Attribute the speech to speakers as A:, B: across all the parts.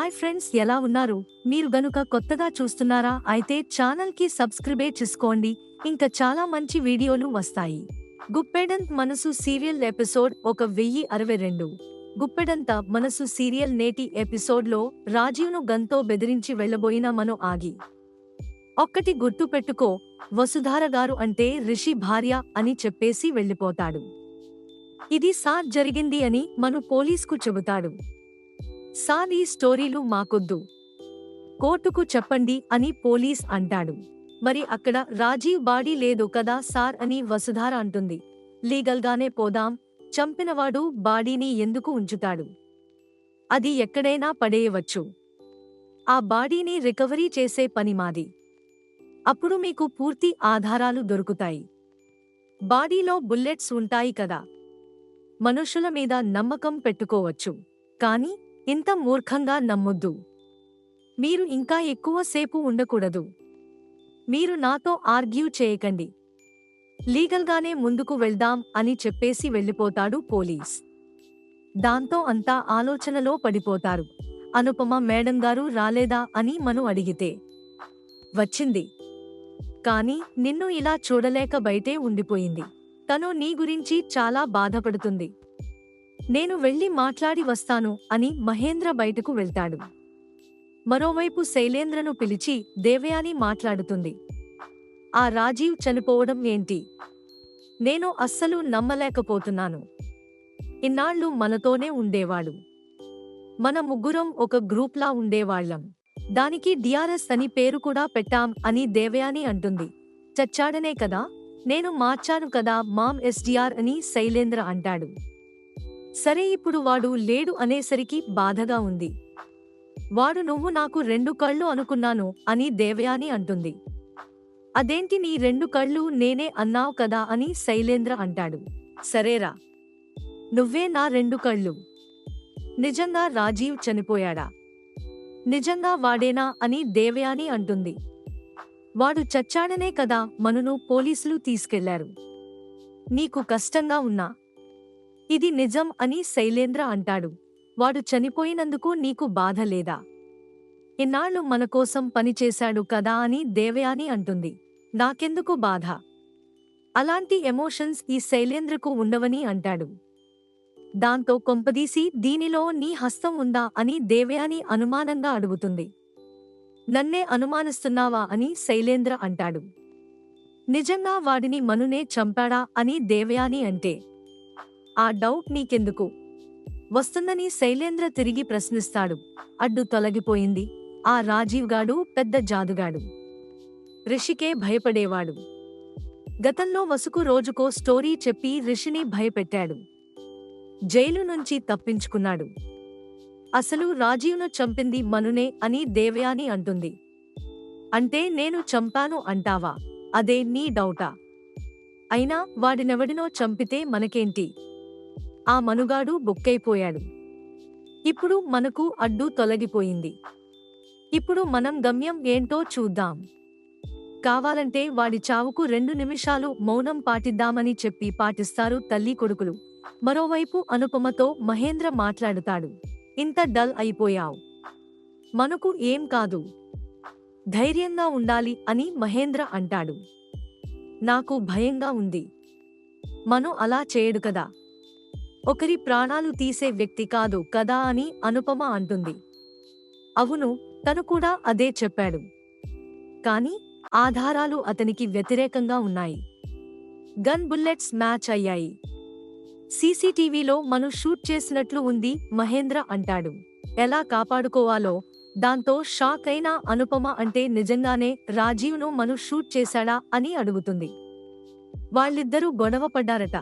A: Hi friends, ఎలా ఉన్నారు? మీరు గనుక కొత్తగా చూస్తున్నారా అయితే ఛానల్ కి సబ్స్క్రైబ్ చేసుకోండి. ఇంకా చాలా మంచి వీడియోలు వస్తాయి. గుప్పెడంత మనసు సీరియల్ ఎపిసోడ్ 1062. గుప్పెడంత మనసు సీరియల్ నేటి ఎపిసోడ్లో రాజీవ్ను గన్తో బెదిరించి వెళ్లబోయిన మను ఆగి, ఒక్కటి గుర్తు పెట్టుకో, వసుధార గారు అంటే రిషి భార్య అని చెప్పేసి వెళ్ళిపోతాడు. ఇది సార్ జరిగింది అని మను పోలీస్కు చెబుతాడు. సార్, ఈ స్టోరీలు మాకొద్దు, కోర్టుకు చెప్పండి అని పోలీస్ అంటాడు. మరి అక్కడ రాజీవ్ బాడీ లేదు కదా సార్ అని వసుధార అంటుంది. లీగల్గానే పోదాం, చంపినవాడు బాడీని ఎందుకు ఉంచుతాడు? అది ఎక్కడైనా పడేయవచ్చు. ఆ బాడీని రికవరీ చేసే పని మాది. అప్పుడు మీకు పూర్తి ఆధారాలు దొరుకుతాయి. బాడీలో బుల్లెట్స్ ఉంటాయి కదా, మనుషుల మీద నమ్మకం పెట్టుకోవచ్చు, కానీ ఇంత మూర్ఖంగా నమ్మొద్దు. మీరు ఇంకా ఎక్కువ సేపు ఉండకూడదు. మీరు నాతో ఆర్గ్యూ చేయకండి, లీగల్గానే ముందుకు వెళ్దాం అని చెప్పేసి వెళ్ళిపోతాడు పోలీస్. దాంతో అంతా ఆలోచనలో పడిపోతారు. అనుపమ మేడం గారు రాలేదా అని మను అడిగితే, వచ్చింది, కానీ నిన్ను ఇలా చూడలేక బయటే ఉండిపోయింది. తను నీ గురించి చాలా బాధపడుతుంది. నేను వెళ్ళి మాట్లాడి వస్తాను అని మహేంద్ర బయటకు వెళ్తాడు. మరోవైపు శైలేంద్రను పిలిచి దేవయాని మాట్లాడుతుంది. ఆ రాజీవ్ చనిపోవడం ఏంటి? నేను అస్సలు నమ్మలేకపోతున్నాను. ఇన్నాళ్ళు మనతోనే ఉండేవాడు. మన ముగ్గురం ఒక గ్రూప్లా ఉండేవాళ్లం. దానికి డిఆర్ఎస్ అని పేరు కూడా పెట్టాం అని దేవయాని అంటుంది. చచ్చాడనే కదా, నేను మార్చాను కదా మామ్ ఎస్డిఆర్ అని శైలేంద్ర అంటాడు. సరే, ఇప్పుడు వాడు లేడు అనేసరికి బాధగా ఉంది. వాడు నువ్వు నాకు 2 కళ్ళు అనుకున్నాను అని దేవయాని అంటుంది. అదేంటి, నీ 2 కళ్ళు నేనే అన్నావు కదా అని శైలేంద్ర అంటాడు. సరేరా, నువ్వే నా 2 కళ్ళు. నిజంగా రాజీవ్ చనిపోయాడా? నిజంగా వాడేనా అని దేవయాని అంటుంది. వాడు చచ్చాడనే కదా మనును పోలీసులు తీసుకెళ్లారు. నీకు కష్టంగా ఉన్నా ఇది నిజం అని శైలేంద్ర అంటాడు. వాడు చనిపోయినందుకు నీకు బాధ లేదా? ఇన్నాళ్ళు మనకోసం పనిచేశాడు కదా అని దేవయాని అంటుంది. నాకెందుకు బాధ? అలాంటి ఎమోషన్స్ ఈ శైలేంద్రకు ఉండవని అంటాడు. దాంతో కొంపదీసి దీనిలో నీ హస్తం ఉందా అని దేవయాని అనుమానంగా అడుగుతుంది. నన్నే అనుమానిస్తున్నావా అని శైలేంద్ర అంటాడు. నిజంగా వాడిని మనునే చంపాడా అని దేవయాని అంటే, ఆ డౌట్ నీకెందుకు వస్తుందని శైలేంద్ర తిరిగి ప్రశ్నిస్తాడు. అడ్డు తొలగిపోయింది. ఆ రాజీవ్ గాడు పెద్ద జాదుగాడు. రిషికే భయపడేవాడు. గతంలో వసుకు రోజుకో స్టోరీ చెప్పి రిషిని భయపెట్టాడు. జైలు నుంచి తప్పించుకున్నాడు. అసలు రాజీవ్ను చంపింది మనునే అని దేవయాని అంటుంది. అంటే నేను చంపాను అంటావా? అదే నీ డౌటా? అయినా వాడినెవడినో చంపితే మనకేంటి? ఆ మనుగాడు బుక్కైపోయాడు. ఇప్పుడు మనకు అడ్డు తొలగిపోయింది. ఇప్పుడు మనం గమ్యం ఏంటో చూద్దాం. కావాలంటే వాడి చావుకు 2 నిమిషాలు మౌనం పాటిద్దామని చెప్పి పాటిస్తారు తల్లి కొడుకులు. మరోవైపు అనుపమతో మహేంద్ర మాట్లాడుతాడు. ఇంత డల్ అయిపోయావు, మనకు ఏం కాదు, ధైర్యంగా ఉండాలి అని మహేంద్ర అంటాడు. నాకు భయంగా ఉంది. మను అలా చేయడు కదా, ఒకరి ప్రాణాలు తీసే వ్యక్తి కాదు కదా అని అనుపమ అంటుంది. అవును, తను కూడా అదే చెప్పాడు, కానీ ఆధారాలు అతనికి వ్యతిరేకంగా ఉన్నాయి. గన్ బుల్లెట్స్ మ్యాచ్ అయ్యాయి. సీసీటీవీలో మను షూట్ చేసినట్లు ఉంది మహేంద్ర అంటాడు. ఎలా కాపాడుకోవాలో దాంతో షాక్ అయిన అనుపమ అంటే నిజంగానే రాజీవ్ను మను షూట్ చేశాడా అని అడుగుతుంది. వాళ్ళిద్దరూ గొడవ పడ్డారట.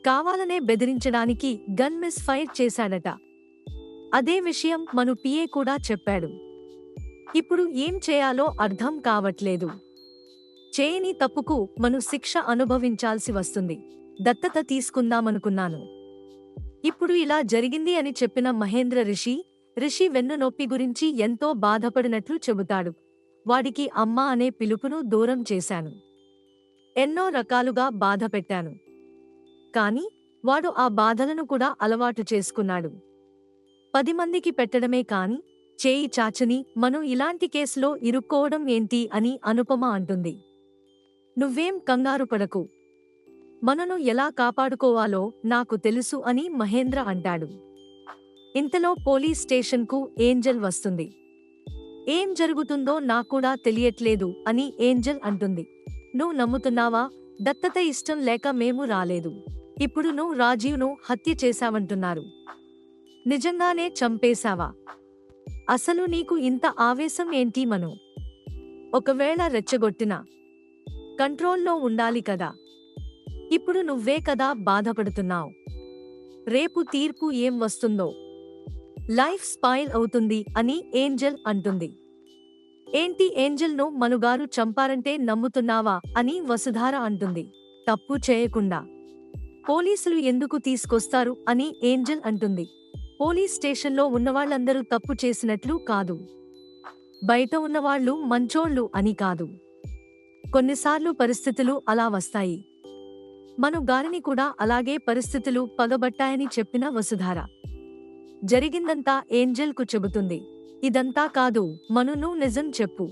A: కావాలనే బెదిరించడానికి గన్ మిస్ ఫైర్ చేశాడట. అదే విషయం మను పిఏ కూడా చెప్పాడు. ఇప్పుడు ఏం చేయాలో అర్థం కావట్లేదు. చేయని తప్పుకు మను శిక్ష అనుభవించాల్సి వస్తుంది. దత్తత తీసుకుందామనుకున్నాను. ఇప్పుడు ఇలా జరిగింది అని చెప్పిన మహేంద్ర రిషి వెన్నునొప్పి గురించి ఎంతో బాధపడినట్లు చెబుతాడు. వాడికి అమ్మ అనే పిలుపును దూరం చేశాను. ఎన్నో రకాలుగా బాధ పెట్టాను. కానీ వాడు ఆ బాధలను కూడా అలవాటు చేసుకున్నాడు. 10 మందికి పెట్టడమే కాని చేయి చాచని మనం ఇలాంటి కేసులో ఇరుక్కోవడం ఏంటి అని అనుపమ అంటుంది. నువ్వేం కంగారు పడకు. మనను ఎలా కాపాడుకోవాలో నాకు తెలుసు అని మహేంద్ర అంటాడు. ఇంతలో పోలీస్ స్టేషన్కు ఏంజెల్ వస్తుంది. ఏం జరుగుతుందో నాకూడా తెలియట్లేదు అని ఏంజెల్ అంటుంది. నువ్వు నమ్ముతున్నావా? దత్తత ఇష్టం లేక మేము రాలేదు. ఇప్పుడు నువ్వు రాజీవ్ను హత్య చేశావంటున్నారు. నిజంగానే చంపేశావా? అసలు నీకు ఇంత ఆవేశం ఏంటి మను? ఒకవేళ రెచ్చగొట్టినా కంట్రోల్లో ఉండాలి కదా. ఇప్పుడు నువ్వే కదా బాధపడుతున్నావు. రేపు తీర్పు ఏం వస్తుందో. లైఫ్ స్పాయిల్ అవుతుంది అని ఏంజెల్ అంటుంది. ఏంటి ఏంజెల్ను మనుగారు చంపారంటే నమ్ముతున్నావా అని వసుధార అంటుంది. తప్పు చేయకుండా పోలీసులు ఎందుకు తీసుకొస్తారు అని ఏంజెల్ అంటుంది. పోలీస్ స్టేషన్లో ఉన్నవాళ్లందరూ తప్పు చేసినట్లు కాదు. బయట ఉన్నవాళ్లు మంచోళ్ళు అని కాదు. కొన్నిసార్లు పరిస్థితులు అలా వస్తాయి. మను గారిని కూడా అలాగే పరిస్థితులు పగబట్టాయని చెప్పిన వసుధార జరిగిందంతా ఏంజెల్కు చెబుతుంది. ఇదంతా కాదు మను, నువ్వు నిజం చెప్పు.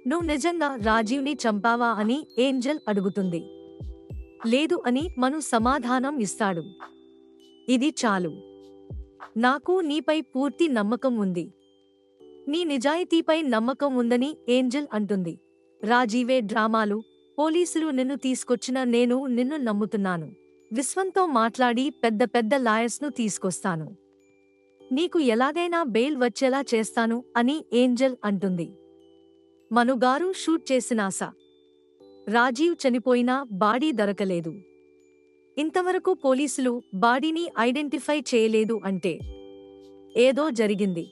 A: నువ్వు నిజంగా రాజీవ్ని చంపావా అని ఏంజెల్ అడుగుతుంది. లేదు అని మను సమాధానం ఇస్తాడు. ఇది చాలు. నాకు నీపై పూర్తి నమ్మకం ఉంది. నీ నిజాయితీపై నమ్మకం ఉందని ఏంజెల్ అంటుంది. రాజీవే డ్రామాలు, పోలీసులు నిన్ను తీసుకొచ్చిన నేను నిన్ను నమ్ముతున్నాను. విశ్వంతో మాట్లాడి పెద్ద పెద్ద లాయర్స్ను తీసుకొస్తాను. నీకు ఎలాగైనా బెయిల్ వచ్చేలా చేస్తాను అని ఏంజెల్ అంటుంది. మనుగారు షూట్ చేసినాస. రాజీవ్ చనిపోయినా బాడీ దొరకలేదు. ఇంతవరకు పోలీసులు బాడీని ఐడెంటిఫై చేయలేదు అంటే ఏదో జరిగింది.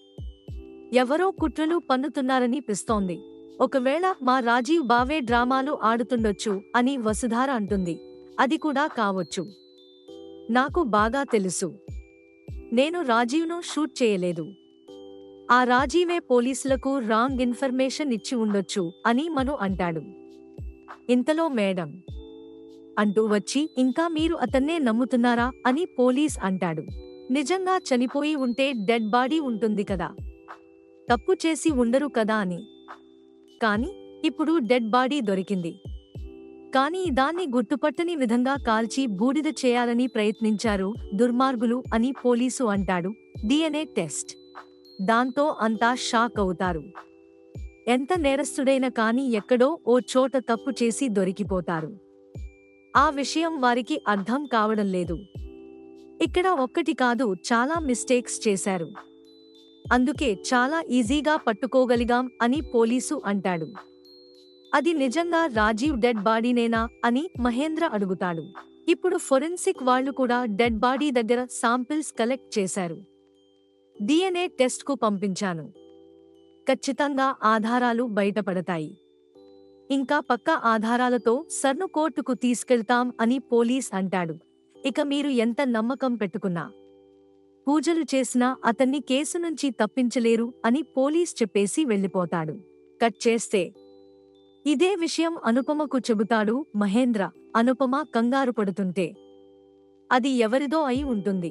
A: ఎవరో కుట్రలు పన్నుతున్నారని పిస్తోంది. ఒకవేళ మా రాజీవ్ బావే డ్రామాలు ఆడుతుండొచ్చు అని వసుధార అంటుంది. అది కూడా కావచ్చు. నాకు బాగా తెలుసు. నేను రాజీవ్ను షూట్ చేయలేదు. ఆ రాజీవే పోలీసులకు రాంగ్ ఇన్ఫర్మేషన్ ఇచ్చి ఉండొచ్చు అని మను అంటాడు. ఇంతలో మేడం అంటూ వచ్చి, ఇంకా మీరు అతన్నే నమ్ముతున్నారా అని పోలీస్ అంటాడు. నిజంగా చనిపోయి ఉంటే డెడ్ బాడీ ఉంటుంది కదా, తప్పు చేసి ఉండరు కదా అని. కాని ఇప్పుడు డెడ్ బాడీ దొరికింది. కానీ దాన్ని గుర్తుపట్టని విధంగా కాల్చి బూడిద చేయాలని ప్రయత్నించారు దుర్మార్గులు అని పోలీసు అంటాడు. DNA test. దాంతో అంతా షాక్ అవుతారు. ఎంత నేరస్తుడైనా కానీ ఎక్కడో ఓ చోట తప్పు చేసి దొరికిపోతారు. ఆ విషయం వారికి అర్థం కావడం లేదు. ఇక్కడ ఒక్కటి కాదు, చాలా మిస్టేక్స్ చేశారు. అందుకే చాలా ఈజీగా పట్టుకోగలిగాం అని పోలీసు అంటాడు. అది నిజంగా రాజీవ్ డెడ్ బాడీనేనా అని మహేంద్ర అడుగుతాడు. ఇప్పుడు ఫోరెన్సిక్ వాళ్ళు కూడా డెడ్ బాడీ దగ్గర శాంపిల్స్ కలెక్ట్ చేశారు. DNA టెస్ట్కు పంపించాను. ఖచ్చితంగా ఆధారాలు బయటపడతాయి. ఇంకా పక్కా ఆధారాలతో సర్ను కోర్టుకు తీసుకెళ్తాం అని పోలీస్ అంటాడు. ఇక మీరు ఎంత నమ్మకం పెట్టుకున్నా, పూజలు చేసినా అతన్ని కేసు నుంచి తప్పించలేరు అని పోలీస్ చెప్పేసి వెళ్ళిపోతాడు. కట్ చేస్తే ఇదే విషయం అనుపమకు చెబుతాడు మహేంద్ర. అనుపమ కంగారు పడుతుంటే అది ఎవరిదో అయి ఉంటుంది.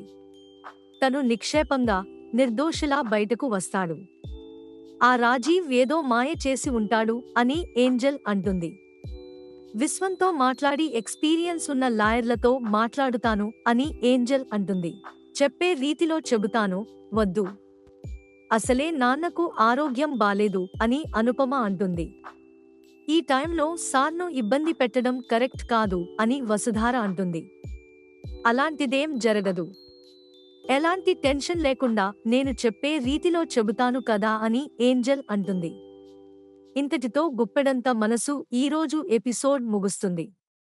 A: తను నిక్షేపంగా నిర్దోషిలా బయటకు వస్తాడు. ఆ రాజీవ్ ఏదో మాయ చేసి ఉంటాడు అని ఏంజెల్ అంటుంది. విశ్వంతో మాట్లాడి ఎక్స్పీరియన్స్ ఉన్న లాయర్లతో మాట్లాడుతాను అని ఏంజెల్ అంటుంది. చెప్పే రీతిలో చెబుతాను, వద్దు. అసలే నాన్నకు ఆరోగ్యం బాలేదు అని అనుపమ అంటుంది. ఈ టైంలో సార్ను ఇబ్బంది పెట్టడం కరెక్ట్ కాదు అని వసుధార అంటుంది. అలాంటిదేం జరగదు. ఎలాంటి టెన్షన్ లేకుండా నేను చెప్పే రీతిలో చెబుతాను కదా అని ఏంజెల్ అంటుంది. ఇంతటితో గుప్పెడంత మనసు ఈరోజు ఎపిసోడ్ ముగుస్తుంది.